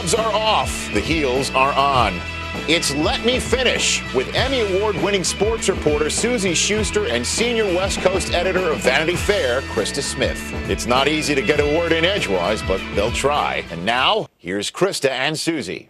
gloves are off. The heels are on. It's Let Me Finish with Emmy Award-winning sports reporter Suzy Schuster and senior West Coast editor of Vanity Fair, Krista Smith. It's not easy to get a word in edgewise, but they'll try. And now, here's Krista and Suzy.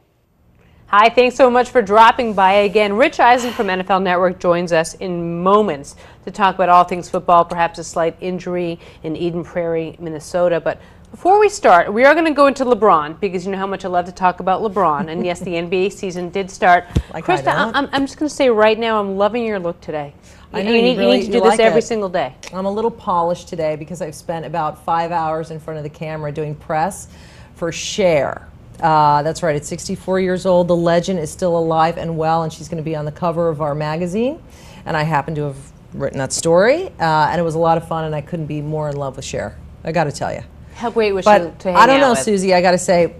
Hi, thanks so much for dropping by again. Rich Eisen from NFL Network joins us in moments to talk about all things football, perhaps a slight injury in Eden Prairie, Minnesota. But before we start, we are going to go into LeBron, because you know how much I love to talk about LeBron. And yes, the NBA season did start. Krista, I'm just going to say right now, I'm loving your look today. I know you need to do this every single day. I'm a little polished today because I've spent about 5 hours in front of the camera doing press for Cher. That's right, at 64 years old, the legend is still alive and well, and she's going to be on the cover of our magazine. And I happen to have written that story, and it was a lot of fun, and I couldn't be more in love with Cher. I got to tell you. How great was she to hang out with? I don't know, Suzy, I got to say,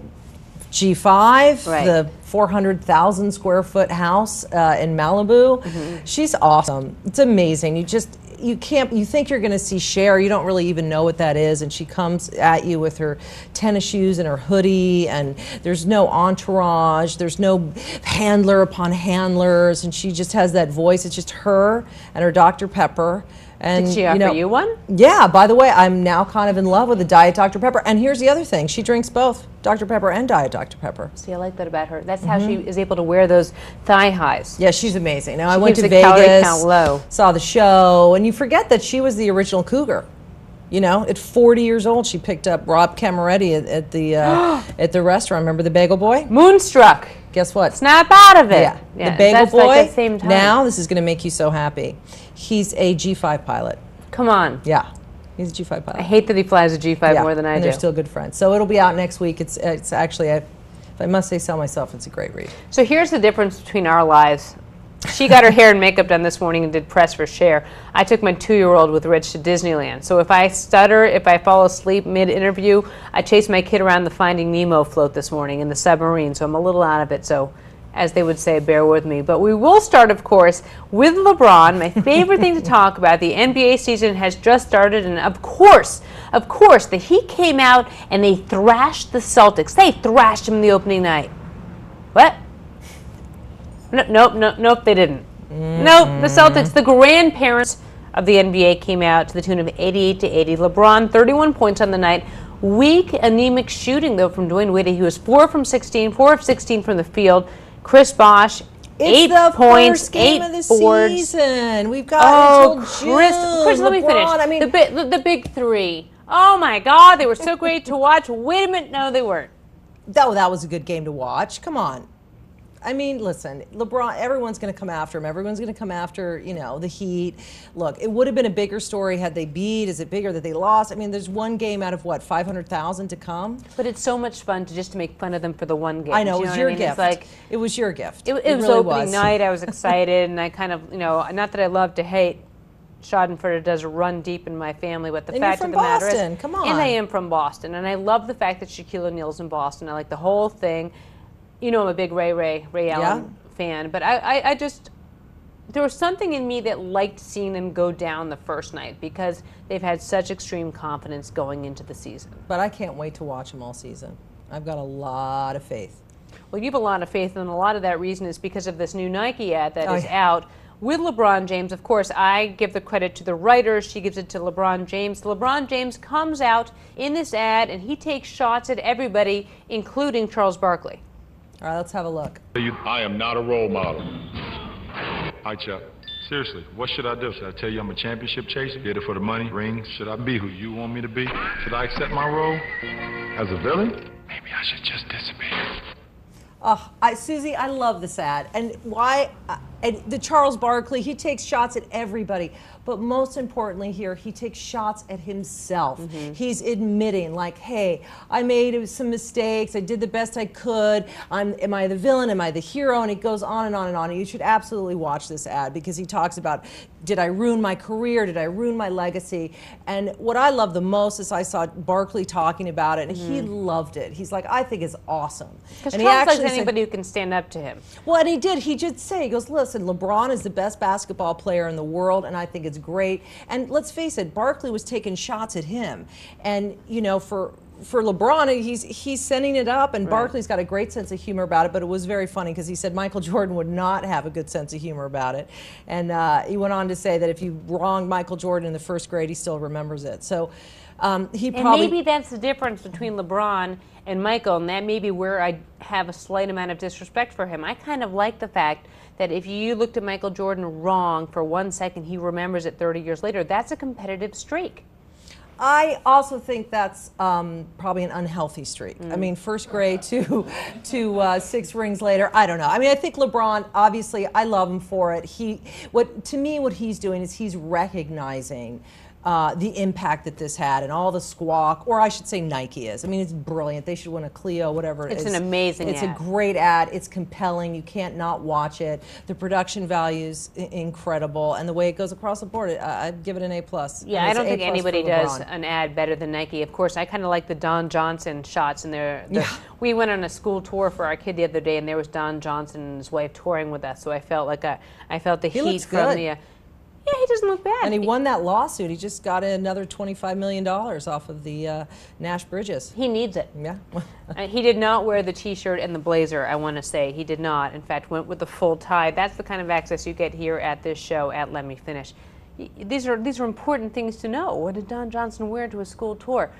G5, right. The 400,000 square foot house in Malibu, she's awesome. It's amazing. You think you're going to see Cher, you don't really even know what that is, and she comes at you with her tennis shoes and her hoodie, and there's no entourage, there's no handler upon handlers, and she just has that voice. It's just her and her Dr. Pepper. And, did she offer you one? Yeah, by the way, I'm now kind of in love with the Diet Dr. Pepper. And here's the other thing, she drinks both Dr. Pepper and Diet Dr. Pepper. See, I like that about her. That's how she is able to wear those thigh highs. Yeah, she's amazing. Now, I She went to keeps the calorie Vegas, count low. saw the show, and you forget that she was the original cougar. You know, at 40 years old, she picked up Rob Cameretti at the restaurant. Remember the Bagel Boy? Moonstruck. Guess what? Snap out of it. Yeah. The Bagel Boy, like the same time. now, this is going to make you so happy. He's a G5 pilot. Come on. Yeah, he's a G5 pilot. I hate that he flies a G5 more than I do. And they're still good friends. So it'll be out next week. It's actually, if I must say so myself, it's a great read. So here's the difference between our lives. She got her hair and makeup done this morning and did press for Cher. I took my 2-year-old with Rich to Disneyland. So if I stutter, if I fall asleep mid-interview, I chased my kid around the Finding Nemo float this morning in the submarine. So I'm a little out of it. So as they would say, bear with me. But we will start, of course, with LeBron, my favorite thing to talk about. The NBA season has just started, and of course, the Heat came out and they thrashed the Celtics. They thrashed them in the opening night. What? Nope, they didn't. Nope, the Celtics, the grandparents of the NBA, came out to the tune of 88-80. LeBron, 31 points on the night. Weak, anemic shooting, though, from Dwayne Wade. He was 4 of 16 from the field. Chris Bosh, 8 points, 8 boards. Season. We've got until June. Chris, let me finish. I mean, the big three. Oh my God, they were so great to watch. Wait a minute, no, they weren't. that was a good game to watch. Come on. I mean, listen, LeBron, everyone's going to come after him. Everyone's going to come after, the Heat. Look, it would have been a bigger story had they beat. Is it bigger that they lost? I mean, there's one game out of, 500,000 to come? But it's so much fun to make fun of them for the one game. I know, it was your gift. It was your gift. It was really opening night. I was excited, and I kind of, not that I love to hate. Schadenfreude does run deep in my family, but the fact of the matter is, come on. And I am from Boston, and I love the fact that Shaquille O'Neal's in Boston. I like the whole thing. I'm a big Ray Allen fan, but I just, there was something in me that liked seeing them go down the first night because they've had such extreme confidence going into the season. But I can't wait to watch them all season. I've got a lot of faith. Well, you have a lot of faith, and a lot of that reason is because of this new Nike ad that is out with LeBron James. Of course, I give the credit to the writers. She gives it to LeBron James. LeBron James comes out in this ad, and he takes shots at everybody, including Charles Barkley. All right, let's have a look. I am not a role model. Hi, Chuck. Seriously, what should I do? Should I tell you I'm a championship chaser? Get it for the money, rings? Should I be who you want me to be? Should I accept my role as a villain? Maybe I should just disappear. Suzy, I love this ad. And why? The Charles Barkley, he takes shots at everybody. But most importantly here, he takes shots at himself. He's admitting, like, hey, I made some mistakes. I did the best I could. Am I the villain? Am I the hero? And it goes on and on and on. And you should absolutely watch this ad because he talks about, did I ruin my career? Did I ruin my legacy? And what I love the most is I saw Barkley talking about it, and he loved it. He's like, I think it's awesome. Because Charles likes anybody who can stand up to him. Well, and he did. He did say, he goes, listen, LeBron is the best basketball player in the world, and I think it's great. And let's face it, Barkley was taking shots at him. And, for LeBron, he's sending it up, and Barkley's got a great sense of humor about it. But it was very funny because he said Michael Jordan would not have a good sense of humor about it, and he went on to say that if you wronged Michael Jordan in the first grade, he still remembers it. So he probably, and maybe that's the difference between LeBron and Michael, and that may be where I have a slight amount of disrespect for him. I kind of like the fact that if you looked at Michael Jordan wrong for 1 second, he remembers it 30 years later. That's a competitive streak. I also think that's probably an unhealthy streak. I mean, first grade to 6 rings later, I don't know. I mean, I think LeBron, obviously, I love him for it. To me, what he's doing is he's recognizing the impact that this had and all the squawk, or I should say Nike is. I mean, it's brilliant. They should win a Clio, whatever it is. It's an amazing ad. It's a great ad. It's compelling. You can't not watch it. The production value is incredible, and the way it goes across the board, I'd give it an A+. Yeah, I don't think anybody does an ad better than Nike. Of course, I kind of like the Don Johnson shots in there. We went on a school tour for our kid the other day, and there was Don Johnson and his wife touring with us, so I felt like I felt the heat from the... Yeah, he doesn't look bad. And he won that lawsuit. He just got another $25 million off of the Nash Bridges. He needs it. Yeah. He did not wear the T-shirt and the blazer, I want to say. He did not. In fact, went with the full tie. That's the kind of access you get here at this show at Let Me Finish. These are important things to know. What did Don Johnson wear to a school tour?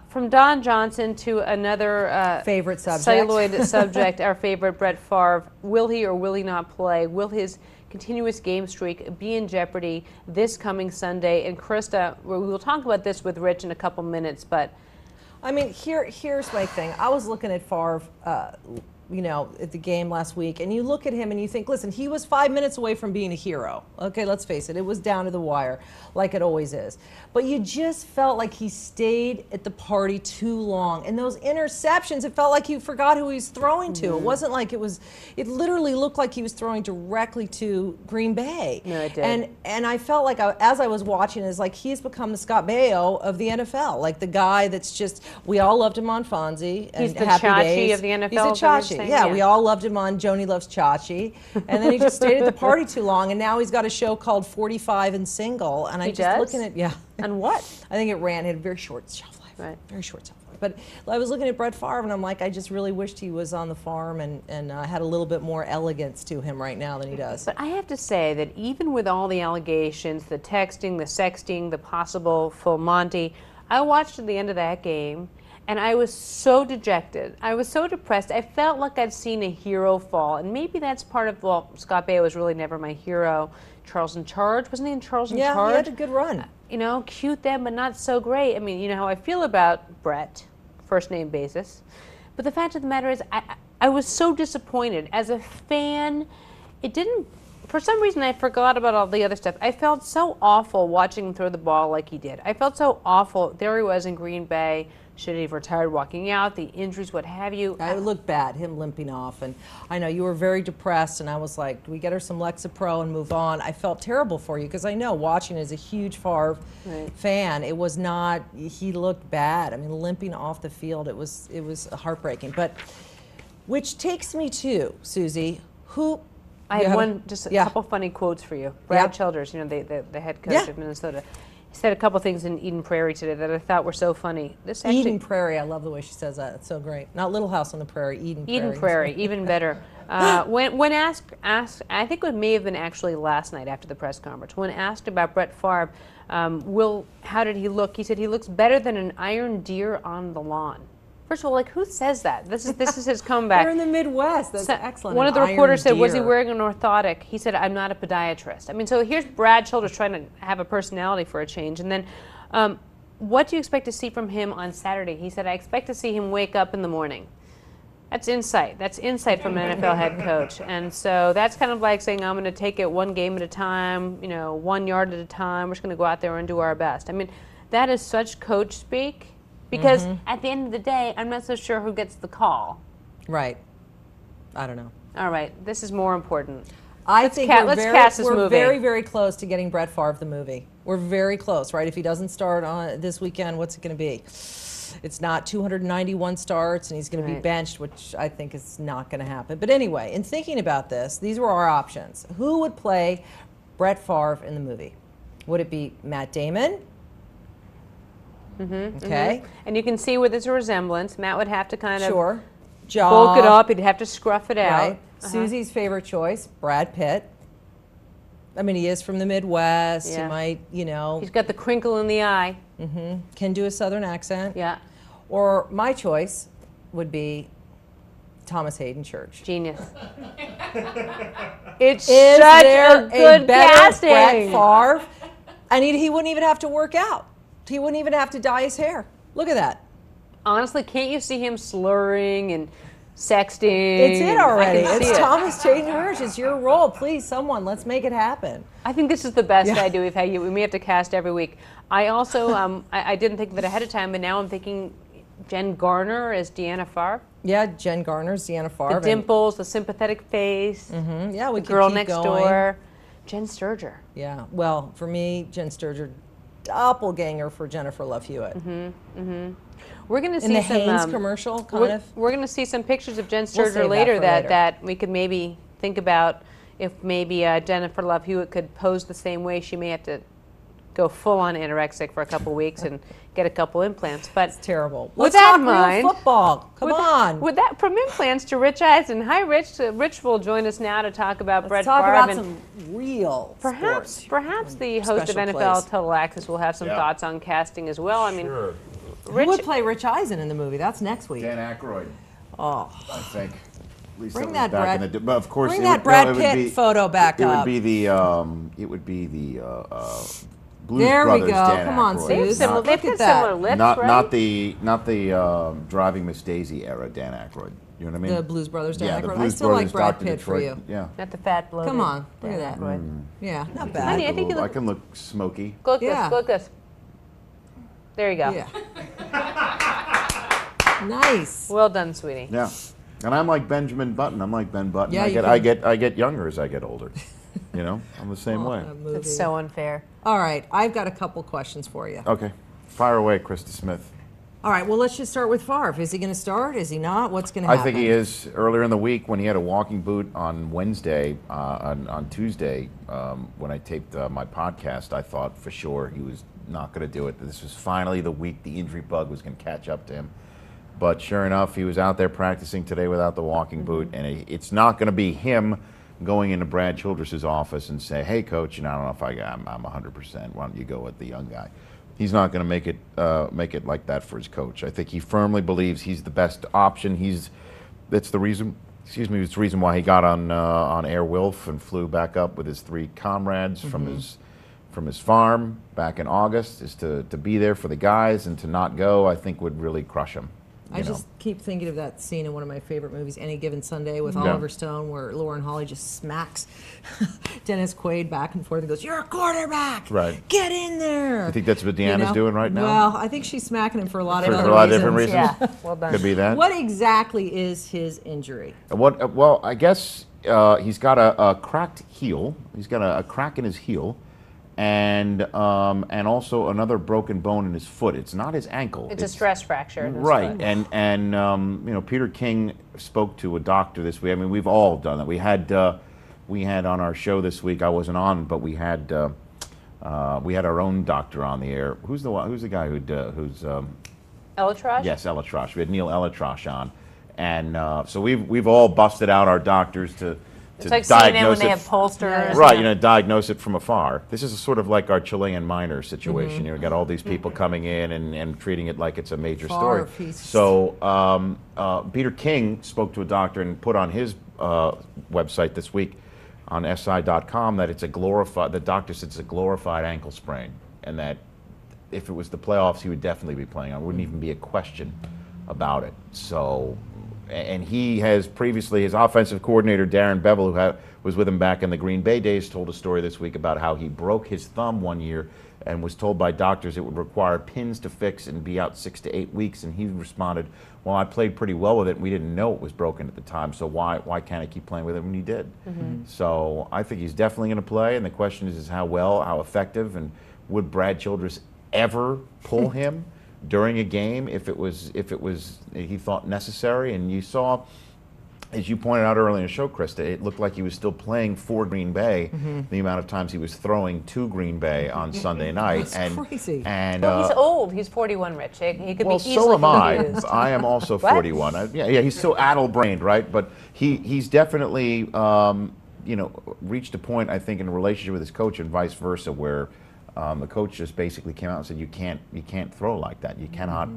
From Don Johnson to another favorite subject. Celluloid subject, our favorite, Brett Farve. Will he or will he not play? Will his continuous game streak be in jeopardy this coming Sunday? And Krista, we will talk about this with Rich in a couple minutes, but I mean, here's my thing. I was looking at Favre, you know, at the game last week, and you look at him and you think, listen, he was 5 minutes away from being a hero. Okay, let's face it, it was down to the wire, like it always is. But you just felt like he stayed at the party too long. And those interceptions, it felt like he forgot who he was throwing to. It wasn't like it literally looked like he was throwing directly to Green Bay. No, it did. And I felt like, as I was watching, it's like he's become the Scott Baio of the NFL. Like the guy that's just, we all loved him on Fonzie. And he's the Happy Chachi Days. of the NFL. He's the Chachi. Yeah, we all loved him on Joni Loves Chachi. And then he just stayed at the party too long, and now he's got a show called 45 and Single. And I just looking at, And what? I think it had a very short shelf life. Right. Very short shelf life. But I was looking at Brett Favre, and I'm like, I just really wished he was on the farm and had a little bit more elegance to him right now than he does. But I have to say that even with all the allegations, the texting, the sexting, the possible full Monty, I watched at the end of that game, and I was so dejected. I was so depressed. I felt like I'd seen a hero fall. And maybe that's part of, well, Scott Baio was really never my hero. Charles in Charge, wasn't he in Charles in Charge? Yeah, he had a good run. You know, cute then, but not so great. I mean, you know how I feel about Brett, first name basis. But the fact of the matter is, I was so disappointed. As a fan, it didn't, for some reason I forgot about all the other stuff. I felt so awful watching him throw the ball like he did. I felt so awful. There he was in Green Bay. Should he have retired walking out, the injuries, what have you? It looked bad, him limping off. And I know you were very depressed, and I was like, do we get her some Lexapro and move on? I felt terrible for you because I know, watching as a huge Favre fan, it was not, he looked bad. I mean, limping off the field, it was heartbreaking. But, which takes me to, Suzy, who... I have a couple funny quotes for you. Brad Childers, you know, the head coach of Minnesota. He said a couple things in Eden Prairie today that I thought were so funny. Eden Prairie, I love the way she says that. It's so great. Not Little House on the Prairie, Eden Prairie. Eden Prairie, even better. When asked, I think it may have been actually last night after the press conference, when asked about Brett Favre, how did he look? He said he looks better than an iron deer on the lawn. First of all, like, who says that? This is his comeback. We're in the Midwest. That's excellent. One of the reporters said, was he wearing an orthotic? He said, I'm not a podiatrist. I mean, so here's Brad Childers trying to have a personality for a change. And then what do you expect to see from him on Saturday? He said, I expect to see him wake up in the morning. That's insight. That's insight from an NFL head coach. And so that's kind of like saying, I'm going to take it one game at a time, you know, 1 yard at a time. We're just going to go out there and do our best. I mean, that is such coach speak. Because at the end of the day, I'm not so sure who gets the call. Right. I don't know. All right. This is more important. Let's cast this movie. We're very, very close to getting Brett Favre the movie. We're very close, right? If he doesn't start on this weekend, what's it going to be? It's not 291 starts, and he's going to be benched, which I think is not going to happen. But anyway, in thinking about this, these were our options. Who would play Brett Favre in the movie? Would it be Matt Damon? Okay. And you can see where there's a resemblance. Matt would have to kind of Sure. Jaw. bulk it up. He'd have to scruff it out. Right. Susie's favorite choice, Brad Pitt. I mean, he is from the Midwest. Yeah. He might, He's got the crinkle in the eye. can do a Southern accent. Yeah. Or my choice would be Thomas Hayden Church. Genius. It's Is such there a good better casting. Brett Farve? And he wouldn't even have to work out. He wouldn't even have to dye his hair. Look at that. Honestly, can't you see him slurring and sexting? It's it already. I can see It's it. Thomas Hayden Church. It's your role. Please, someone, let's make it happen. I think this is the best Yeah. idea we've had. We may have to cast every week. I also, I didn't think of it ahead of time, but now I'm thinking Jen Garner as Deanna Farr. Yeah, Jen Garner's Deanna Farve. The dimples, the sympathetic face, Yeah, we the could girl keep next going. door. Jen Sturger. Yeah, well, for me, Jen Sturger, doppelganger for Jennifer Love Hewitt. We're going to see In the some Hanes commercial, kind of. We're going to see some pictures of Jen We'll Sturger save that later for that later. that we could maybe think about if maybe Jennifer Love Hewitt could pose the same way. She may have to go full on anorexic for a couple weeks and get a couple implants. But It's terrible. With Let's that talk in real mind, football. Come with on. With that, from implants to Rich Eisen. Hi, Rich. Rich will join us now to talk about Brett Let's talk Farve about and some real perhaps sports. the host of Special NFL plays. Total Access will have some Yeah. thoughts on casting as well. I mean, Sure. Who Rich. would play Rich Eisen in the movie? That's next week. Dan Aykroyd, Oh, I think. At least Bring that was that back Brad- but of course, bring it that would, Brad no, it would Pitt be, photo back it up. Would be the Blues There we Brothers. go. Dan Come on, Aykroyd. They have Suze. similar, Look they've at got that. similar lips, Not right? not the Driving Miss Daisy era Dan Aykroyd. You know what I mean? The Blues Brothers, Dan Yeah, the Aykroyd. I Blues still Brothers, like Brad Dr. Pitt for Detroit. you. Yeah. Not the fat bloated. Come on, look Dan at that. Aykroyd. Yeah, not Honey, bad. I think you I look. can look smoky. Go like Yeah. this. Go like this. There you go. Yeah. Nice. Well done, sweetie. Yeah. And I'm like Benjamin Button. I'm like Ben Button. Yeah, I you get younger as I get older. You know, I'm the same way. That movie. It's so unfair. All right, I've got a couple questions for you. Okay. Fire away, Krista Smith. All right, well, let's just start with Favre. Is he going to start? Is he not? What's going to happen? I think he is. Earlier in the week, when he had a walking boot on Wednesday, on Tuesday, when I taped my podcast, I thought for sure he was not going to do it. This was finally the week the injury bug was going to catch up to him. But sure enough, he was out there practicing today without the walking boot, and it's not going to be him going into Brad Childress's office and say, "Hey, coach, I don't know if I'm 100%. Why don't you go with the young guy?" He's not going to make it like that for his coach. I think he firmly believes he's the best option. That's the reason. Excuse me. It's the reason why he got on Air Wilf and flew back up with his 3 comrades from his farm back in August, is to be there for the guys, and to not go, I think, would really crush him. I just keep thinking of that scene in one of my favorite movies, Any Given Sunday, with Yeah. Oliver Stone, where Lauren Holly just smacks Dennis Quaid back and forth and goes, "You're a quarterback! Right. Get in there!" I think that's what Deanna's doing right now. Well, I think she's smacking him for a lot of For other a lot of different reasons. Yeah, well done. Could be that. What exactly is his injury? Well, I guess he's got a cracked heel. He's got a crack in his heel, and also another broken bone in his foot. It's not his ankle. It's a stress fracture. in his Right, foot. and Peter King spoke to a doctor this week. I mean, we've all done that. We had on our show this week. I wasn't on, but we had our own doctor on the air. Who's the guy who's Elatrosh? yes, Elatrosh. We had Neil Elatrosh on, and so we've all busted out our doctors to It's like CNN when diagnose they it. have pollsters. Right, diagnose it from afar. This is sort of like our Chilean minor situation. Mm-hmm. You've got all these people coming in and treating it like it's a major Favre, story. he's- So Peter King spoke to a doctor and put on his website this week on SI.com that the doctor said it's a glorified ankle sprain, and that if it was the playoffs, he would definitely be playing. It wouldn't even be a question about it. So, and he has previously, his offensive coordinator, Darren Bevel, who was with him back in the Green Bay days, told a story this week about how he broke his thumb one year and was told by doctors it would require pins to fix and be out 6 to 8 weeks. And he responded, "Well, I played pretty well with it, and we didn't know it was broken at the time, so why can't I keep playing with it when he did?" So I think he's definitely going to play, and the question is how well, how effective, and would Brad Childress ever pull him during a game if it was he thought necessary? And you saw as you pointed out earlier in the show, Krista, it looked like he was still playing for Green Bay. The amount of times he was throwing to Green Bay on Sunday night. That's crazy. And Well, he's old. He's 41, Rich. He could well, be easily so am I. confused. I am also What? 41. Yeah, he's so addle-brained, right? But he's definitely, reached a point, I think, in a relationship with his coach and vice versa, where the coach just basically came out and said, you can't throw like that. You cannot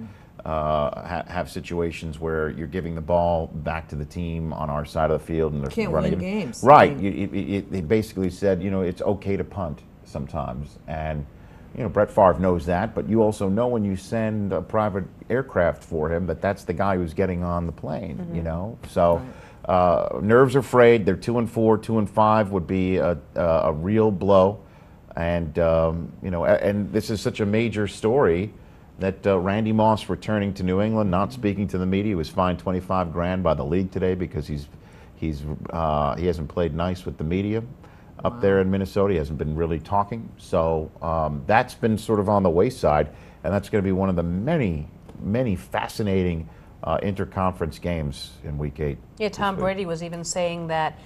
have situations where you're giving the ball back to the team on our side of the field and they're Can't running win games. Right. They basically said, it's okay to punt sometimes. And, Brett Farve knows that, but you also know when you send a private aircraft for him that that's the guy who's getting on the plane, So nerves are frayed. They're 2-4, 2-5 would be a real blow. And, and this is such a major story that Randy Moss returning to New England, not speaking to the media, was fined $25,000 by the league today because he hasn't played nice with the media up there in Minnesota. He hasn't been really talking. So that's been sort of on the wayside, and that's going to be one of the many, many fascinating interconference games in Week 8. Yeah, Tom Brady was even saying that,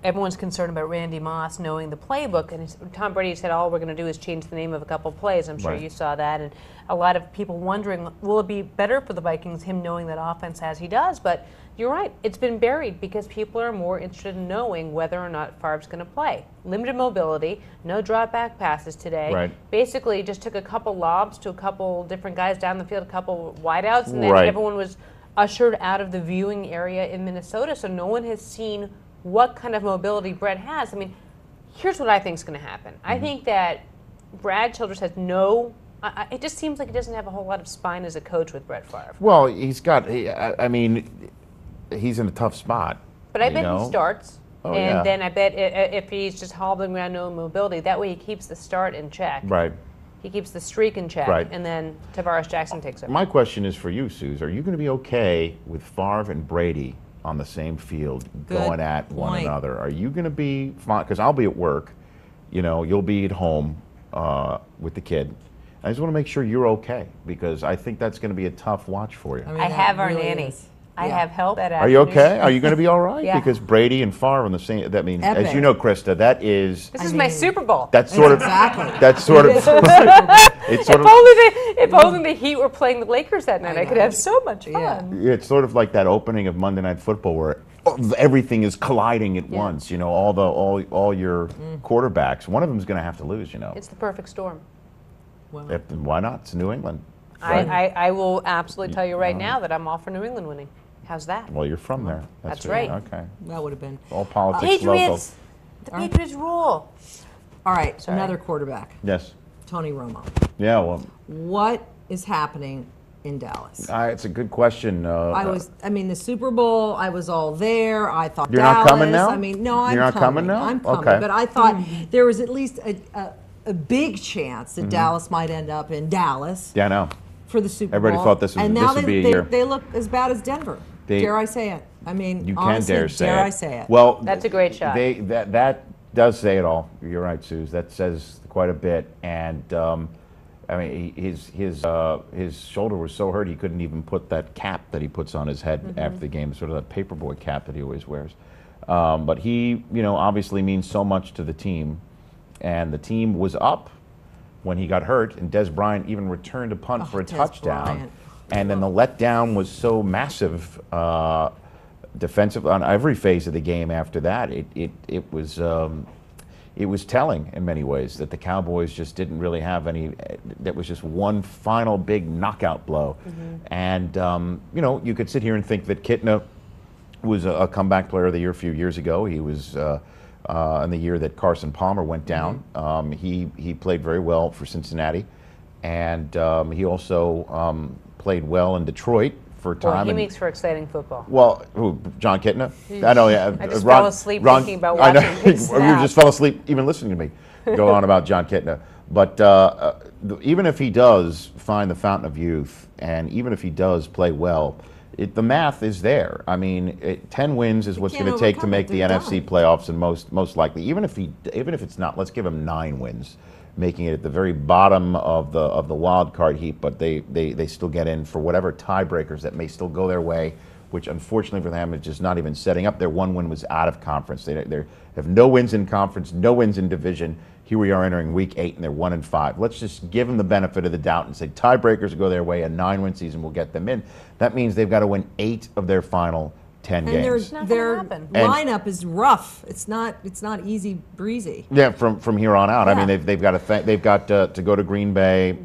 everyone's concerned about Randy Moss knowing the playbook, and Tom Brady said all we're going to do is change the name of a couple plays. I'm sure you saw that, and a lot of people wondering, will it be better for the Vikings, him knowing that offense as he does? But you're right, it's been buried because people are more interested in knowing whether or not Favre's going to play. Limited mobility, no drop back passes today. Right. Basically, just took a couple lobs to a couple different guys down the field, a couple wideouts, and then everyone was ushered out of the viewing area in Minnesota, so no one has seen what kind of mobility Brett has. I mean, here's what I think is going to happen. I think that Brad Childress has it just seems like he doesn't have a whole lot of spine as a coach with Brett Farve. Well, he's in a tough spot. But I bet he starts. Oh, and then I bet if he's just hobbling around, no mobility, that way he keeps the start in check. Right. He keeps the streak in check. Right. And then Tavares Jackson takes over. My question is for you, Suze. Are you going to be okay with Favre and Brady on the same field going at one another? Are you going to be fine? Because I'll be at work. You'll be at home with the kid. I just want to make sure you're okay because I think that's going to be a tough watch for you. I have our nanny. I have help that Are you okay? Are you going to be all right? Yeah. Because Brady and Favre on the same. That means, Epic. as you know, Krista, that is. This is my Super Bowl. That's sort of. Exactly. That's sort of. It's sort of. If only the Heat were playing the Lakers that night, I could have so much fun. It's sort of like that opening of Monday Night Football where everything is colliding at once. All your quarterbacks. One of them is going to have to lose. It's the perfect storm. Well, Why not? It's New England. Right? I will absolutely tell you right now that I'm all for New England winning. How's that? Well, you're from there. That's right. Okay. that would have been. All politics Patriots. local. The Patriots rule. All right, another quarterback, Yes. Tony Romo. Yeah. Well, What is happening in Dallas? it's a good question. The Super Bowl, I was all there. I thought You're Dallas. not coming now? No, I'm You're not coming. coming now? I'm coming. Okay. But I thought there was at least a big chance that Dallas might end up in Dallas Yeah, I know. for the Super Everybody Bowl. thought this and now would be a year. They look as bad as Denver. Dare I say it? You honestly, can dare I say it? Well, That's a great shot. That does say it all. You're right, Suze. That says quite a bit. And his shoulder was so hurt he couldn't even put that cap that he puts on his head after the game, sort of that paperboy cap that he always wears. But he, obviously means so much to the team, and the team was up when he got hurt, and Des Bryant even returned a punt for a touchdown. Bryant. And then the letdown was so massive defensive on every phase of the game after that. It was telling in many ways that the Cowboys just didn't really have any. That was just one final big knockout blow. And you could sit here and think that Kitna was a comeback player of the year a few years ago. He was in the year that Carson Palmer went down. He played very well for Cincinnati, and he also played well in Detroit for a time. Well, he makes for exciting football. Well, who, John Kitna? I know, yeah. I just fell asleep thinking about watching his You snap. just fell asleep even listening to me go on about John Kitna. But even if he does find the fountain of youth, and even if he does play well, the math is there. I mean, 10 wins is what's going to take to make the NFC playoffs, and most likely, even if it's not, let's give him 9 wins, making it at the very bottom of the wild card heap. But they still get in for whatever tiebreakers that may still go their way which unfortunately for them is just not even setting up. Their one win was out of conference. They have no wins in conference, no wins in division. Here we are entering week 8 and they're 1-5. Let's just give them the benefit of the doubt and say tiebreakers go their way. A 9-win season will get them in. That means they've got to win 8 of their final 10 games. And their lineup is rough. It's not easy breezy. Yeah, from here on out. Yeah. I mean, they've got to go to Green Bay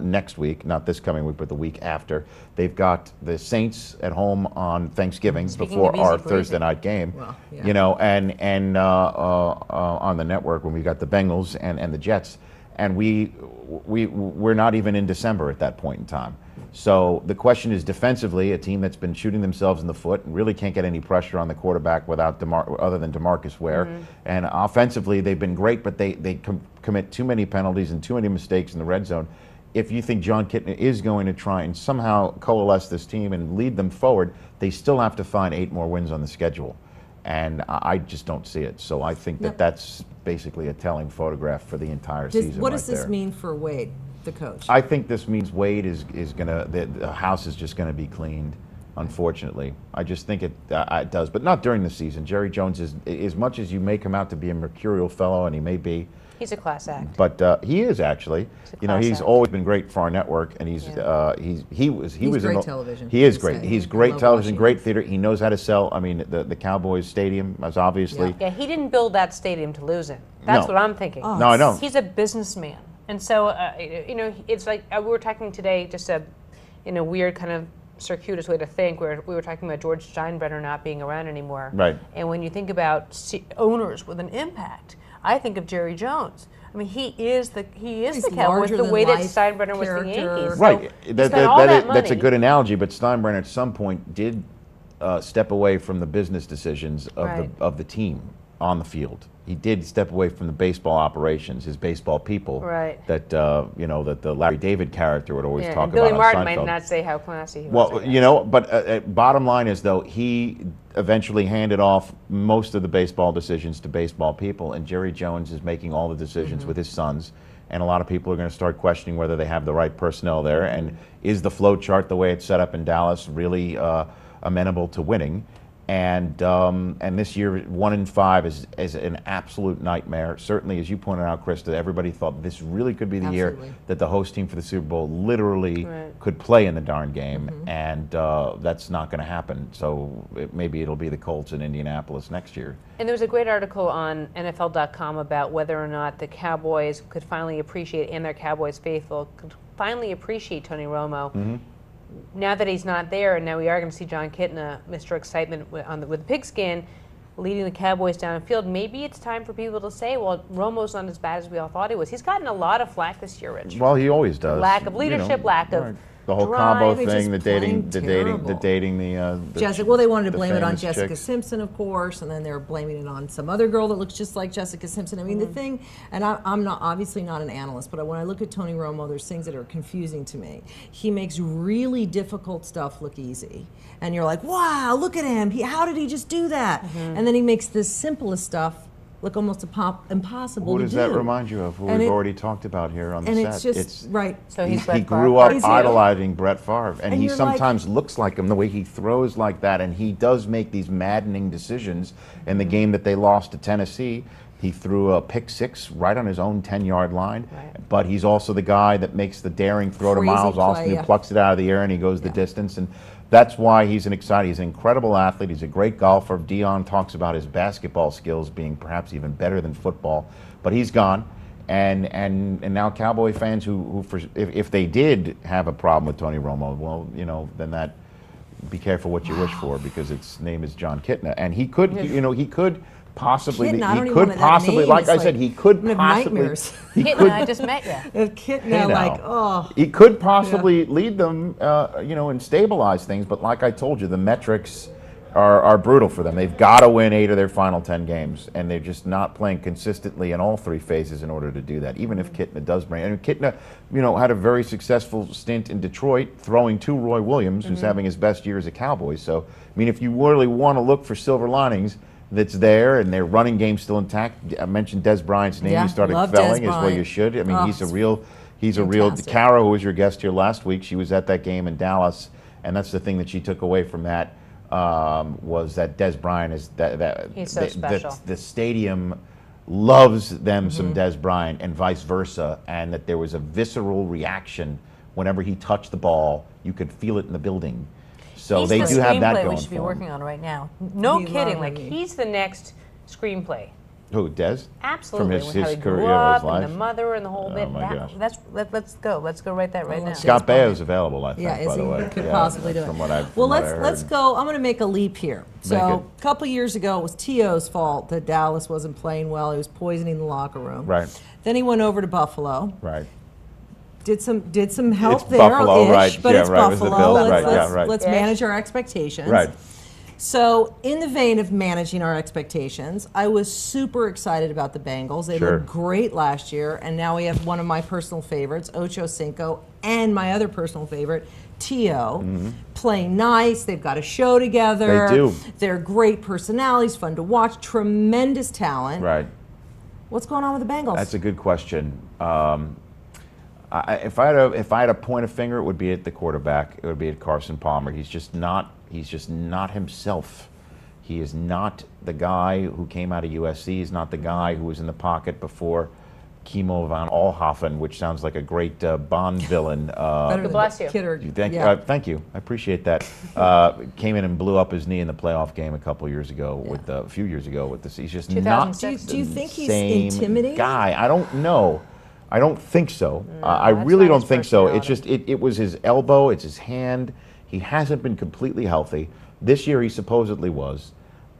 next week, not this coming week, but the week after. They've got the Saints at home on Thanksgiving before our Thursday night game. Well, yeah. You know, and on the network when we got the Bengals and the Jets, and we're not even in December at that point in time. So the question is, defensively, a team that's been shooting themselves in the foot and really can't get any pressure on the quarterback without other than DeMarcus Ware. Mm-hmm. And offensively, they've been great, but they commit too many penalties and too many mistakes in the red zone. If you think John Kitna is going to try and somehow coalesce this team and lead them forward, they still have to find 8 more wins on the schedule. And I just don't see it. So I think that's basically a telling photograph for the entire season. What does this mean for Wade, the coach? I think this means Wade is gonna, the house is just gonna be cleaned, unfortunately. I just think it does, but not during the season. Jerry Jones is, as much as you make him out to be a mercurial fellow, and he may be. He's a class act. But he is actually. You know, he's always been great for our network, and he's great television. He is great. He's great television, great theater. He knows how to sell. I mean, the Cowboys Stadium is obviously. Yeah, he didn't build that stadium to lose it. That's what I'm thinking. Oh. No, I don't. He's a businessman. And so, you know, it's like we were talking today, just in a weird kind of circuitous way to think, where we were talking about George Steinbrenner not being around anymore. Right. And when you think about owners with an impact, I think of Jerry Jones. I mean, he is the Cowboys, the way that Steinbrenner was the Yankees. Right. So that's a good analogy, but Steinbrenner at some point did step away from the business decisions of the team on the field. He did step away from the baseball operations, his baseball people. Right. That that the Larry David character would always talk and Billy about. Martin on might Seinfeld. not say how classy he was. Well, you know, but bottom line is though, he eventually handed off most of the baseball decisions to baseball people, and Jerry Jones is making all the decisions with his sons. And a lot of people are going to start questioning whether they have the right personnel there, and is the flow chart the way it's set up in Dallas really amenable to winning? And this year, 1-5 is an absolute nightmare. Certainly, as you pointed out, Krista, everybody thought this really could be the year that the host team for the Super Bowl literally could play in the darn game, and that's not going to happen. So maybe it'll be the Colts in Indianapolis next year. And there was a great article on NFL.com about whether or not the Cowboys could finally appreciate, and their Cowboys faithful could finally appreciate Tony Romo. Now that he's not there, and now we are going to see John Kitna, Mr. Excitement with the pigskin, leading the Cowboys downfield, maybe it's time for people to say, well, Romo's not as bad as we all thought he was. He's gotten a lot of flack this year, Rich. Well, he always does. Lack of leadership, lack of the whole combo thing, the dating, Jessica. Well, they wanted to blame it on Jessica Simpson, of course, and then they're blaming it on some other girl that looks just like Jessica Simpson. I mean, the thing, and I'm obviously not an analyst, but when I look at Tony Romo, there's things that are confusing to me. He makes really difficult stuff look easy, and you're like, wow, look at him. How did he just do that? And then he makes the simplest stuff look almost impossible to do. Who does that remind you of? Who we've already talked about here on the set. And it's just, So he grew up idolizing Brett Farve, and he sometimes looks like him, the way he throws like that, and he does make these maddening decisions. In the game that they lost to Tennessee, he threw a pick 6 right on his own 10-yard line, but he's also the guy that makes the daring throw to Miles Austin, who plucks it out of the air and he goes the distance. And that's why he's he's an incredible athlete. He's a great golfer. Dion talks about his basketball skills being perhaps even better than football, but he's gone. And now Cowboy fans who if they did have a problem with Tony Romo, well, you know, then that, be careful what you wish for, because its name is John Kitna, and he could, he could possibly, like I said, he could possibly. Kitna, I just met you. Kitna, he could possibly lead them, and stabilize things. But like I told you, the metrics are brutal for them. They've got to win 8 of their final 10 games, and they're just not playing consistently in all 3 phases in order to do that. Even if Kitna does bring, and Kitna, had a very successful stint in Detroit, throwing to Roy Williams, who's having his best year as a Cowboy. So, I mean, if you really want to look for silver linings, that's there, and their running game's still intact. I mentioned Des Bryant's name. You started felling, as well you should. I mean, he's a real. Cara, who was your guest here last week, she was at that game in Dallas, and that's the thing that she took away from that. was that Des Bryant is that He's so special. the stadium loves them some Des Bryant and vice versa, and that there was a visceral reaction whenever he touched the ball. You could feel it in the building. So He's they the do have that screenplay going we should be for working him. on right now. No He kidding. loved Like him. He's the next screenplay. Who, Des? Absolutely. From With how he grew career, up his and life? the mother and the whole bit. my gosh. Let's go. Let's go write that right now. Scott Baio's available, I think, Yeah, is by the he? way. Could Yeah, possibly do it. from what I've Well, from what I let's heard. go. I'm going to make a leap here. Make So, it. a couple years ago, it was T.O.'s fault that Dallas wasn't playing well. He was poisoning the locker room. Right. Then he went over to Buffalo. Right. Did some help It's there, Buffalo, right. but Yeah, it's right, it was the Buffalo. Bills, Let's, right, yeah, let's, right. let's Ish. manage our expectations. Right. So, in the vein of managing our expectations, I was super excited about the Bengals. They Sure. looked great last year, and now we have one of my personal favorites, Ocho Cinco, and my other personal favorite, T.O., playing nice. They've got a show together. They do. They're great personalities, fun to watch, tremendous talent. Right. What's going on with the Bengals? That's a good question. If I had to point a finger, it would be at the quarterback. It would be at Carson Palmer. He's just not himself. He is not the guy who came out of USC. He's not the guy who was in the pocket before Kimo von Oelhoffen, which sounds like a great Bond villain. Better than bless you. Kidder. Thank you. I appreciate that. Came in and blew up his knee in the playoff game a few years ago with this. He's just not 2006. Do you think he's same intimidating? guy. I don't know. I don't think so. I that's really not don't his think so. It's personality. just it was his elbow. It's his hand. He hasn't been completely healthy. This year he supposedly was.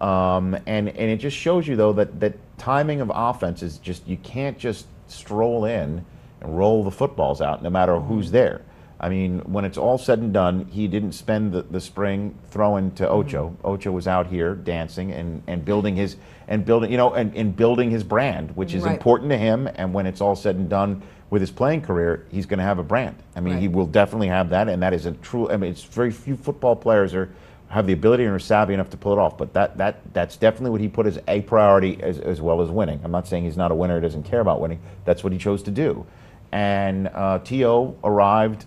And it just shows you, though, that timing of offense is just, you can't just stroll in and roll the footballs out no matter who's there. I mean, when it's all said and done, he didn't spend the spring throwing to Ocho. Ocho was out here dancing and building his building his brand, which is Right. important to him. And when it's all said and done with his playing career, he's going to have a brand. I mean, he Right. will definitely have that, and that is a true. I mean, it's very few football players have the ability and are savvy enough to pull it off. But that's definitely what he put as a priority, as well as winning. I'm not saying he's not a winner; doesn't care about winning. That's what he chose to do. And T.O. arrived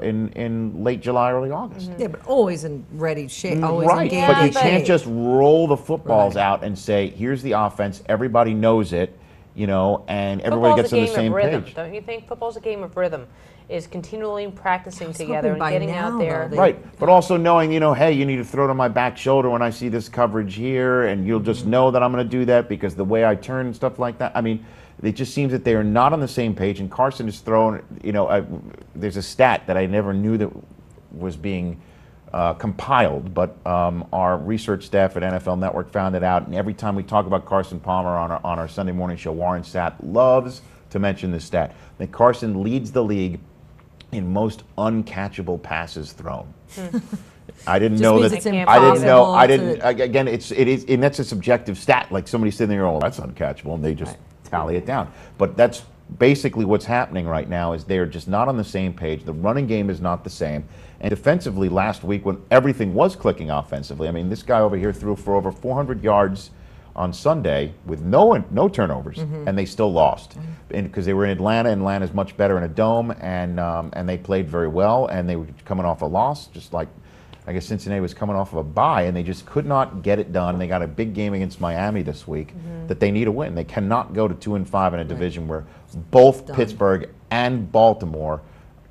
in late July, early August. Yeah, but always in ready shape. Always Right, engaged. but you but- can't just roll the footballs Right. out and say, "Here's the offense." Everybody knows it, and everybody Football's gets a on the game same of rhythm, page. don't you think? Football's a game of rhythm. Is continually practicing was together hoping and by getting now, out there. though, they- Right, but also knowing, hey, you need to throw to my back shoulder when I see this coverage here, and you'll just know that I'm going to do that because the way I turn and stuff like that. I mean, it just seems that they are not on the same page, and Carson is throwing, there's a stat that I never knew that was being compiled, but our research staff at NFL Network found it out, and every time we talk about Carson Palmer on our Sunday morning show, Warren Sapp loves to mention this stat, that Carson leads the league in most uncatchable passes thrown. I didn't Just know means that. it's I didn't know. I impossible didn't. Again, it is, and that's a subjective stat. Like somebody sitting there, oh, that's uncatchable, and they just tally it down. But that's basically what's happening right now. Is they're just not on the same page. The running game is not the same. And defensively, last week when everything was clicking offensively, I mean, this guy over here threw for over 400 yards on Sunday with no turnovers, and they still lost, because they were in Atlanta. And Atlanta's much better in a dome, and they played very well, and they were coming off a loss, just like I guess Cincinnati was coming off of a bye, and they just could not get it done. They got a big game against Miami this week that they need to win. They cannot go to 2-5 in a division where both Pittsburgh and Baltimore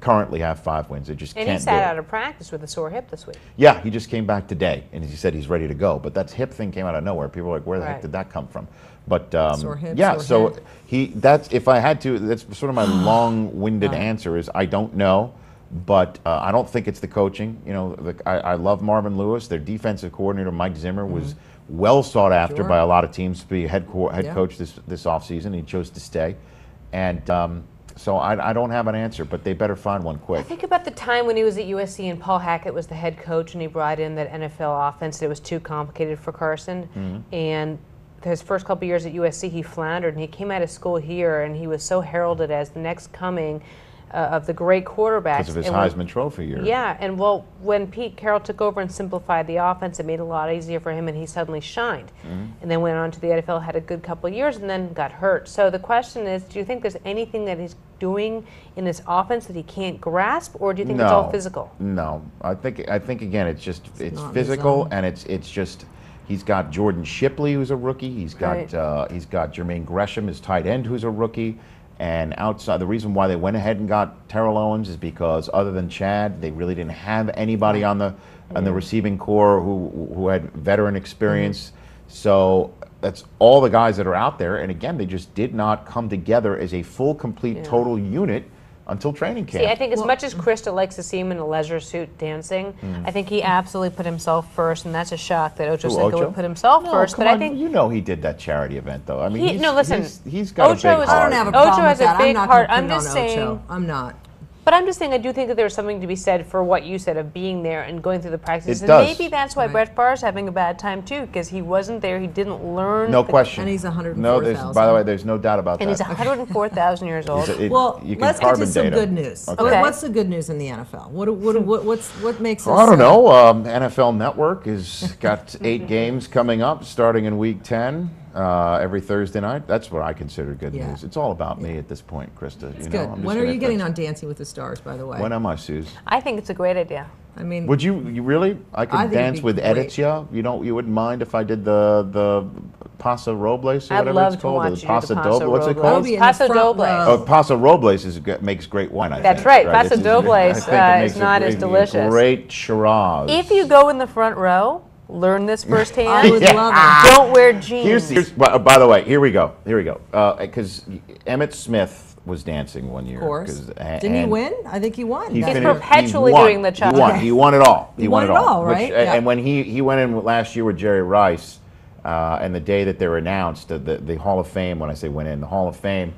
currently have 5 wins. They just And can't he do sat it. out of practice with a sore hip this week. Yeah, he just came back today, and he said he's ready to go. But that hip thing came out of nowhere. People are like, "Where the heck Right. did that come from?" But Sore hip, yeah, sore so head. that's if I had to. That's sort of my long-winded answer. Is I don't know, but I don't think it's the coaching. I love Marvin Lewis. Their defensive coordinator Mike Zimmer was well sought after Sure. by a lot of teams to be head Yeah. coach this offseason. He chose to stay, and so I don't have an answer. But they better find one I quick. think about the time when he was at USC and Paul Hackett was the head coach and he brought in that NFL offense that was too complicated for Carson. And his first couple years at USC, he floundered, and he came out of school here, and he was so heralded as the next coming of the great quarterbacks. Because of his And when- Heisman Trophy year. Yeah, and when Pete Carroll took over and simplified the offense, it made it a lot easier for him, and he suddenly shined. And then went on to the NFL, had a good couple of years, and then got hurt. So the question is, do you think there's anything that he's doing in this offense that he can't grasp, or do you think it's all physical? No, I think again it's not physical, his own. and it's just he's got Jordan Shipley, who's a rookie. He's got Jermaine Gresham, his tight end, who's a rookie. And outside, the reason why they went ahead and got Terrell Owens is because other than Chad, they really didn't have anybody on the receiving core who had veteran experience. So that's all the guys that are out there. And again, they just did not come together as a full, complete, total unit until training camp. See, I think as much as Krista likes to see him in a leisure suit dancing, I think he absolutely put himself first, and that's a shock that Ocho Cinco would put himself first. Come But on, I think you know he did that charity event, though. I mean, listen, he's got a big Ocho is- heart. I don't have a Ocho problem has with a that. big I'm not heart. gonna I'm put it just on Ocho. saying- I'm not. But I'm just saying, I do think that there's something to be said for what you said of being there and going through the practices. It And does. maybe that's why Brett Farve's having a bad time too, because he wasn't there. He didn't learn. No question. And he's 104,000. No, by the way, there's no doubt about And that. he's 104,000 years old. Well, you can let's get to carbon some date good him. news. Okay. What's the good news in the NFL? What makes us? Well, I don't know. NFL Network has got 8 games coming up, starting in Week 10 every Thursday night. That's what I consider good news. It's all about me at this point, Krista. It's you good. know, I'm just When are gonna- you getting on Dancing with the Stars, by the way? When am I, Suze? I think it's a great idea. I mean, Would you really? I could I think it'd dance be with great. edits, yeah. You wouldn't mind if I did the Paso Robles or I'd whatever love it's to called, watch the you do the Paso Paso Doble. What's it Robles. I'll called? be in the Paso front Doble. row. Oh, Paso Robles makes great wine. I That's think. right. Paso Doble I think it makes is not a as great- delicious. Great Shiraz. If you go in the front row, learn this firsthand. I would love it. Don't wear jeans. Here's by the way, here we go. Because Emmitt Smith was dancing one year. Of course. 'cause- Didn't he and win? I think he won. He That- finished- perpetually he won. doing the chop. He won. He won it all. He won it all, Which- right? Yeah. And when he went in last year with Jerry Rice, and the day that they were announced, the Hall of Fame, when I say went in, the Hall of Fame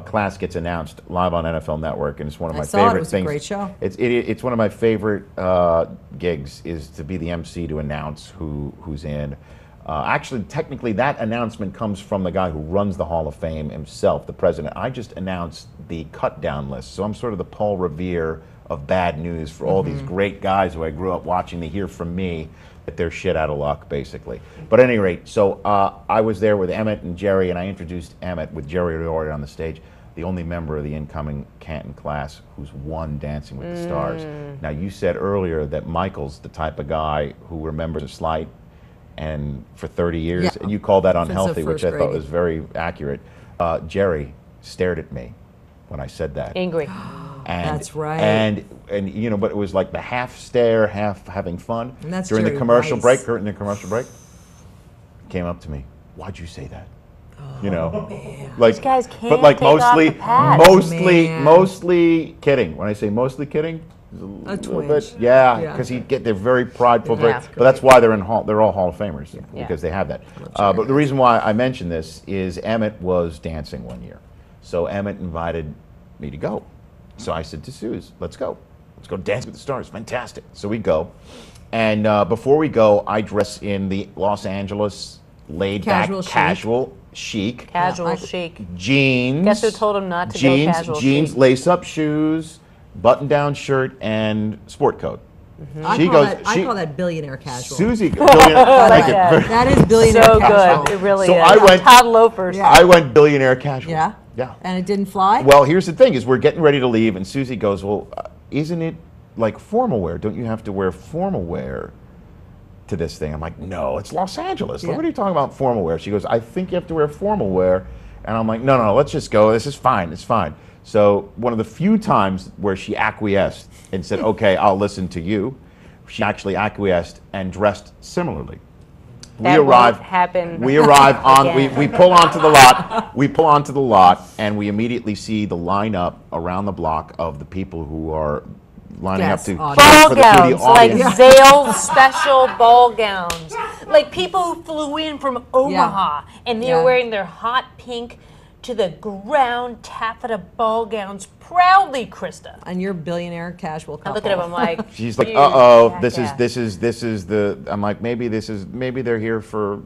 class gets announced live on NFL Network, and it's one of I my saw it. favorite It was a things. great show. It's one of my favorite gigs is to be the MC to announce who's in. Actually, technically, that announcement comes from the guy who runs the Hall of Fame himself, the president. I just announced the cut-down list, so I'm sort of the Paul Revere of bad news for all these great guys who I grew up watching. They hear from me that they're shit out of luck, basically. But at any rate, so I was there with Emmett and Jerry, and I introduced Emmett with Jerry Riordan on the stage, the only member of the incoming Canton class who's won Dancing with the Stars. Now, you said earlier that Michael's the type of guy who remembers a slight and for 30 years, Yeah. and you call that Since the unhealthy, which I first thought grade. was very accurate. Jerry stared at me when I said that. Angry. And, That's right. And you know, but it was like the half stare, half having fun. And that's during Jerry the commercial Rice. break. During the commercial break, came up to me. Why'd you say that? You know, like These guys can't but like take off mostly, the pads. Man. mostly kidding. When I say mostly kidding, it's a little twinge. bit, yeah, Yeah. because they're very prideful. Very, Yeah. but that's why they're all Hall of Famers Yeah. because they have that. But the reason why I mention this is Emmett was dancing one year, so Emmett invited me to go. So I said to Suze, let's go dance with the stars. Fantastic. So we go. And before we go, I dress in the Los Angeles laid-back, Casual chic. Casual I- chic. jeans. Guess who told him not to go jeans, casual Jeans, chic? lace-up shoes, button-down shirt, and sport coat. I call that billionaire casual. Susie, billionaire, like thank you. that. That is billionaire So casual. good. It really So is. I went- Todd loafers. Yeah. I went billionaire casual. Yeah? Yeah. And it didn't fly? Well, here's the thing: is we're getting ready to leave, and Susie goes, "Well, isn't it like formal wear? Don't you have to wear formal wear to this thing?" I'm like, "No, it's Los Angeles. Yeah. What are you talking about formal wear?" She goes, "I think you have to wear formal wear," and I'm like, "No, let's just go. This is fine. It's fine." So one of the few times where she acquiesced and said, "Okay, I'll listen to you," she actually acquiesced and dressed similarly. That won't happen We arrive on. again. We pull onto the lot. We pull onto the lot, and we immediately see the lineup around the block of the people who are lining Yes, up to audience. Ball for the gowns, like audience. Zales special ball gowns. Like people who flew in from Omaha and they're Yeah. wearing their hot pink to the ground taffeta ball gowns proudly, Krista. And you're billionaire casual I couple. look at him, I'm like, She's like, "You this jackass." is the. I'm like, maybe they're here for,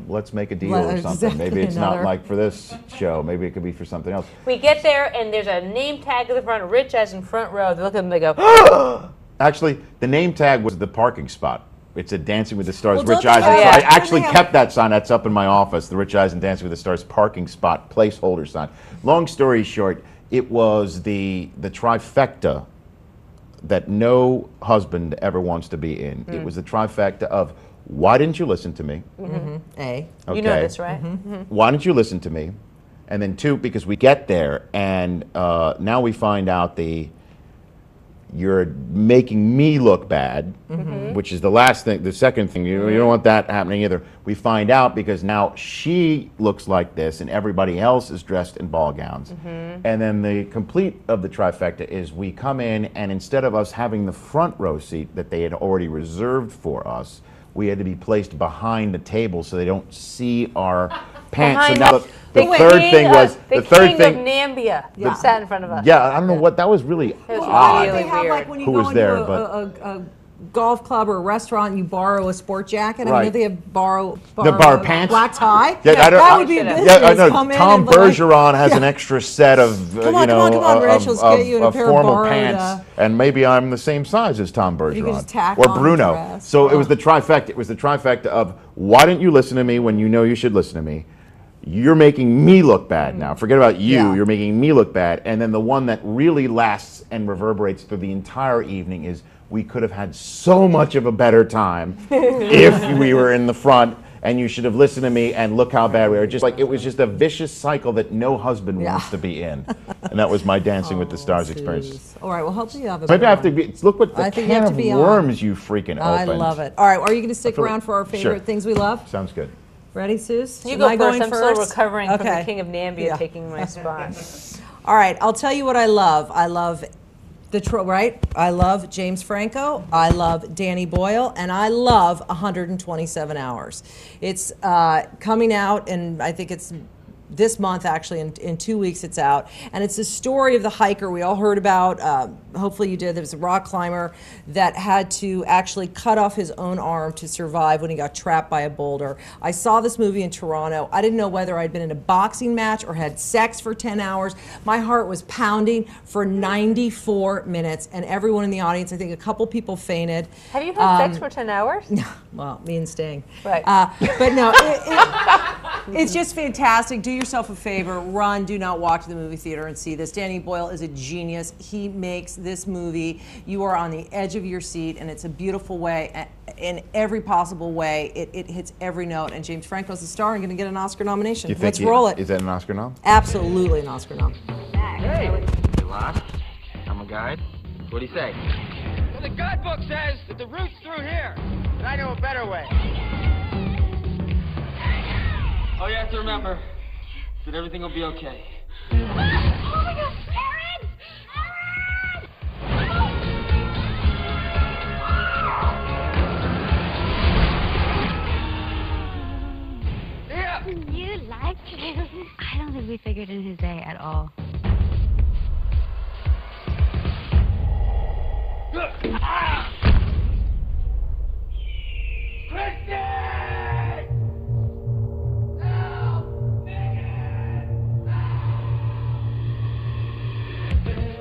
let's make a deal Well, or something. exactly, Maybe it's not another- like for this show. Maybe it could be for something else. We get there and there's a name tag at the front, Rich Eisen front row. They look at him, they go, Actually, the name tag was the parking spot. It said Dancing with the Stars, Well, Rich don't they Eisen. have- So I don't actually they have- kept that sign. That's up in my office, the Rich Eisen Dancing with the Stars parking spot placeholder sign. Long story short, it was the trifecta that no husband ever wants to be in. It was the trifecta of, why didn't you listen to me? A. You know this, right? Why didn't you listen to me? And then 2, because we get there and now we find out you're making me look bad, which is the last thing, the second thing. You don't want that happening either. We find out because now she looks like this and everybody else is dressed in ball gowns. And then the complete of the trifecta is we come in and instead of us having the front row seat that they had already reserved for us, we had to be placed behind the table so they don't see our pants. So now the third thing was the king of Nambia sat in front of us. Yeah, I don't know what that was really odd. really They have weird. like when you Who go was into there, a golf club or a restaurant and you borrow a sport jacket. I mean, Right. if they have borrow borrow pants? black tie, Yeah, that would be a business. I know. Come in Tom and like- Bergeron has an extra set of, Come on, Rich, let's get you a pair of formal borrowed, pants, and maybe I'm the same size as Tom Bergeron. You can just tack or on a Bruno. dress. So it was the trifecta. It was the trifecta of, why didn't you listen to me when you know you should listen to me? You're making me look bad now. Forget about you. Yeah. You're making me look bad. And then the one that really lasts and reverberates through the entire evening is, we could have had so much of a better time if we were in the front and you should have listened to me and look how bad we are. Just like, it was just a vicious cycle that no husband wants to be in. And that was my Dancing with the Stars experience. All right, well, hopefully you have a Maybe better I have to one. be, look what the I think you can have of to be on. worms you freaking opened. I love it. All right, are you going to stick feel- around for our favorite Sure. things we love? Sounds good. Ready, Suze? You Am go I first. going I'm still recovering from the Okay. king of Nambia Yeah. taking my spot. All right, I'll tell you what I love. I love right? I love James Franco. I love Danny Boyle, and I love 127 Hours. It's coming out, and I think it's this month, actually. In 2 weeks it's out, and it's the story of the hiker we all heard about. Hopefully you did. There was a rock climber that had to actually cut off his own arm to survive when he got trapped by a boulder. I saw this movie in Toronto. I didn't know whether I'd been in a boxing match or had sex for 10 hours. My heart was pounding for 94 minutes, and everyone in the audience, I think a couple people fainted. Have you had sex for 10 hours? Well, me and Sting. Right. But no, it's just fantastic. Do yourself a favor. Run. Do not walk to the movie theater and see this. Danny Boyle is a genius. He makes this movie. You are on the edge of your seat, and it's a beautiful way. In every possible way, it hits every note. And James Franco's the star and going to get an Oscar nomination. Let's roll it. Is that an Oscar nom? Absolutely an Oscar nom. Hey, you lost? I'm a guide. What do you say? Well, the guidebook says that the route's through here, but I know a better way. All you have to remember is that everything will be okay. Oh my God, Aaron! Yeah. You like him? I don't think we figured in his day at all.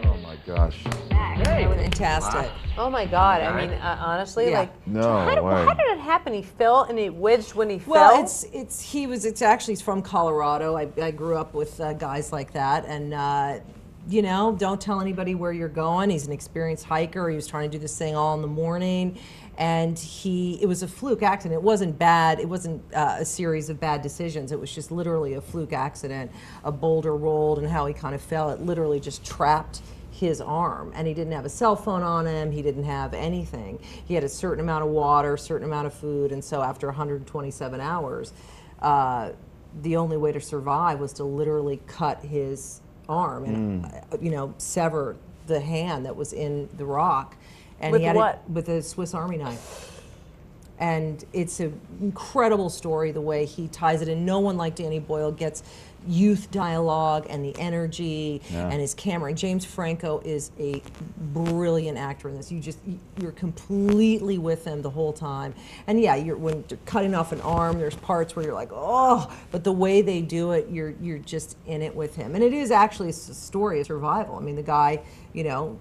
Oh my gosh. Fantastic. Oh my God! I mean, honestly, Yeah. like, No how way. did it happen? He fell and it wedged when he Well, fell. it's actually he's from Colorado. I grew up with guys like that, and you know, don't tell anybody where you're going. He's an experienced hiker. He was trying to do this thing all in the morning, and it was a fluke accident. It wasn't bad. It wasn't a series of bad decisions. It was just literally a fluke accident. A boulder rolled, and how he kind of fell, it literally just trapped his arm, and he didn't have a cell phone on him. He didn't have anything. He had a certain amount of water, certain amount of food, and so after 127 hours, the only way to survive was to literally cut his arm and you know, sever the hand that was in the rock. And With he had what? it with a Swiss Army knife. And it's an incredible story the way he ties it in. No one like Danny Boyle gets youth dialogue and the energy and his camera. And James Franco is a brilliant actor in this. You're completely with him the whole time. And yeah, when you're cutting off an arm, there's parts where you're like, oh, but the way they do it, you're just in it with him. And it is actually a story of survival. I mean, the guy, you know,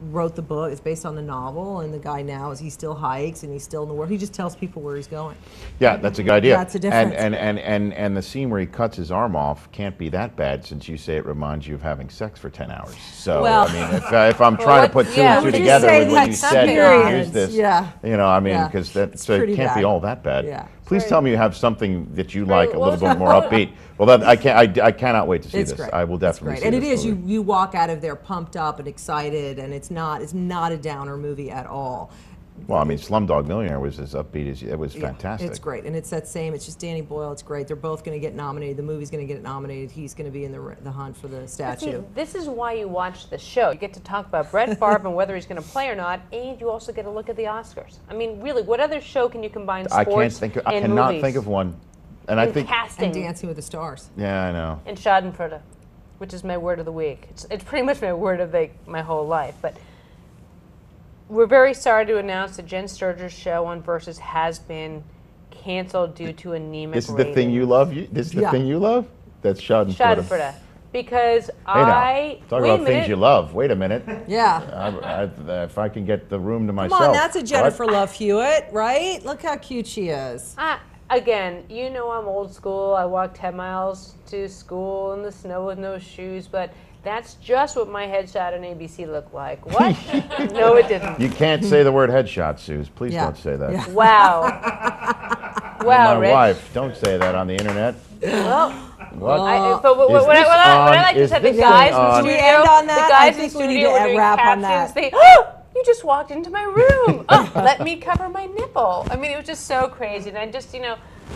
wrote the book. It's based on the novel, and the guy now he still hikes and he's still in the world. He just tells people where he's going. Yeah, that's a good idea. That's the difference. And the scene where he cuts his arm off can't be that bad, since you say it reminds you of having sex for 10 hours. So, Well, I mean, if I'm trying to put two and two together with what you said, use this. Yeah. You know, I mean, because so it can't be all that bad. Yeah. Please tell me you have something that you like a little bit more upbeat. Well, I cannot wait to see this. Great. I will definitely see and this. And it is. movie. You walk out of there pumped up and excited, and it's not a downer movie at all. Well, I mean, Slumdog Millionaire was as upbeat as it was fantastic. It's great, and it's that same. It's just Danny Boyle. It's great. They're both going to get nominated. The movie's going to get nominated. He's going to be in the hunt for the statue. See, this is why you watch the show. You get to talk about Brett Farve and whether he's going to play or not, and you also get a look at the Oscars. I mean, really, what other show can you combine sports and I cannot movies? think of one. And I think casting. And Dancing with the Stars. Yeah, I know. And Schadenfreude, which is my word of the week. It's pretty much my word of my whole life. But we're very sorry to announce that Jen Sturger's show on Versus has been canceled due to anemic This is ratings. the thing you love? This is the thing you love? That's Schadenfreude. Schadenfreude. Because Talk about things you love. Wait a minute. Yeah. If I can get the room to myself. Come on, that's a Jennifer Love Hewitt, right? Look how cute she is. Again, you know I'm old school. I walked 10 miles to school in the snow with no shoes, but that's just what my headshot on ABC looked like. What? No, it didn't. You can't say the word headshot, Suze. Please don't say that. Yeah. Wow. Wow, my Rich. wife, don't say that on the internet. Well, What? what I like to say, the guys in the studio, end on that? the guys I think in we the need studio to were doing wrap on captions. that. You just walked into my room. Let me cover my nipple. I mean, it was just so crazy. And I just,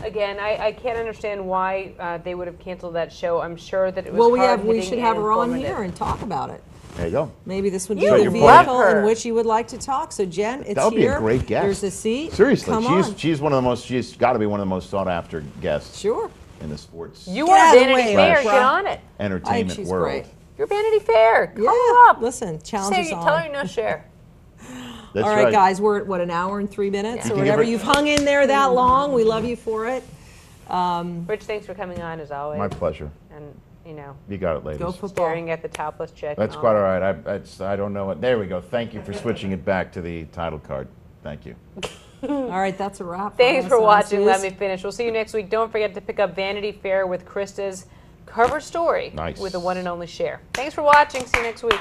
again, I can't understand why they would have canceled that show. I'm sure that it was we should have her on here and talk about it. There you go. Maybe this would be You the love vehicle her. in which you would like to talk. So Jen, it's here. That would be a great guest. There's a seat. Seriously, Come she's got to be one of the most sought after guests. Sure. In the sports. You Get are out of the Vanity way, Fair. Oprah. Get on it. Entertainment she's world. great. You're Vanity Fair. Call Yeah. her up. Listen, challenge Say, is on. tell her no share. That's All right, guys, we're at, an hour and 3 minutes or whatever. You've hung in there that long. We love you for it. Rich, thanks for coming on as always. My pleasure. And, you got it, ladies. Go football. staring at the topless chick. That's quite all right. I don't know what. There we go. Thank you for switching it back to the title card. Thank you. All right, that's a wrap. Thanks for watching. Suze. Let me finish. We'll see you next week. Don't forget to pick up Vanity Fair with Krista's cover story with the one and only Cher. Thanks for watching. See you next week.